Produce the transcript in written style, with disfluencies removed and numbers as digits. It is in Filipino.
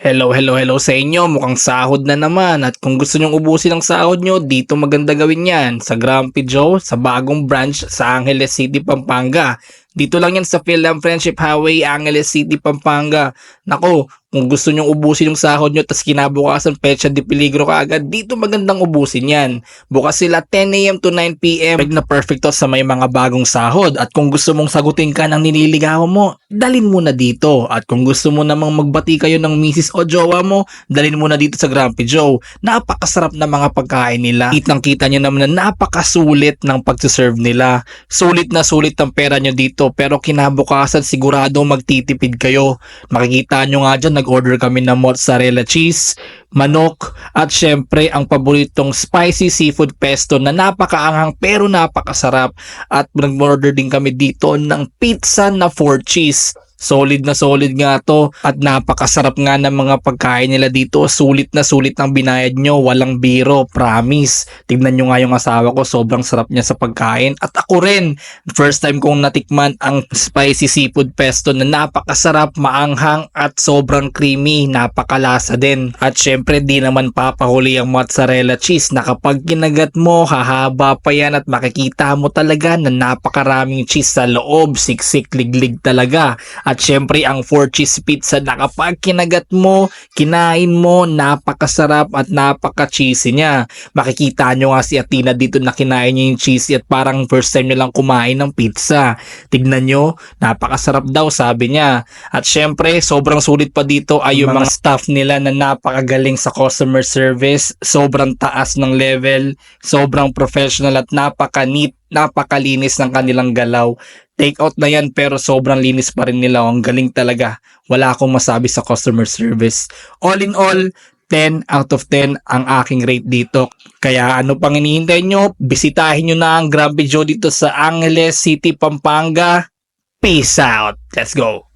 Hello sa inyo. Mukhang sahod na naman. At kung gusto nyong ubusin ang sahod nyo, dito maganda gawin yan. Sa Grumpy Joe, sa bagong branch sa Angeles City, Pampanga. Dito lang yan sa Philam Friendship Highway, Angeles City, Pampanga. Nako, kung gusto nyong ubusin yung sahod nyo tas kinabukasan petsa de peligro ka agad, dito magandang ubusin yan. Bukas sila 10 a.m. to 9 p.m. Na perfect to sa may mga bagong sahod. At kung gusto mong sagutin ka ng nililigawan mo, dalin mo na dito. At kung gusto mo namang magbati kayo ng misis o jowa mo, dalin mo na dito sa Grumpy Joe. Napakasarap na mga pagkain nila. Kitang-kita nyo naman na napakasulit ng pagsiserve nila. Sulit na sulit ang pera nyo dito, pero kinabukasan sigurado magtitipid kayo. Makikita nyo nga dyan, nag-order kami ng mozzarella cheese, manok, at syempre ang paboritong spicy seafood pesto na napakaanghang pero napakasarap. At nag-order din kami dito ng pizza na 4 cheese. Solid na solid nga to at napakasarap nga ng mga pagkain nila dito. Sulit na sulit ang binayad nyo, walang biro, promise. Tignan nyo nga yung asawa ko, sobrang sarap niya sa pagkain. At ako rin, first time kong natikman ang spicy seafood pesto na napakasarap, maanghang at sobrang creamy, napakalasa din. At syempre di naman papahuli ang mozzarella cheese na kapag kinagat mo, hahaba pa yan at makikita mo talaga na napakaraming cheese sa loob, siksik liglig talaga. At syempre ang 4 cheese pizza na kapag kinagat mo, kinain mo, napakasarap at napaka-cheesy niya. Makikita nyo nga si Athena dito na kinain niya yung cheesy at parang first time niya lang kumain ng pizza. Tignan nyo, napakasarap daw sabi niya. At syempre sobrang sulit pa dito ay yung mga staff nila na napakagaling sa customer service. Sobrang taas ng level, sobrang professional at napaka-neat, napakalinis ng kanilang galaw. Take out na yan pero sobrang linis pa rin nila. Ang galing talaga. Wala akong masabi sa customer service. All in all, 10 out of 10 ang aking rate dito. Kaya ano pang hinihintay nyo? Bisitahin nyo na ang Grumpy Joe dito sa Angeles City, Pampanga. Peace out. Let's go.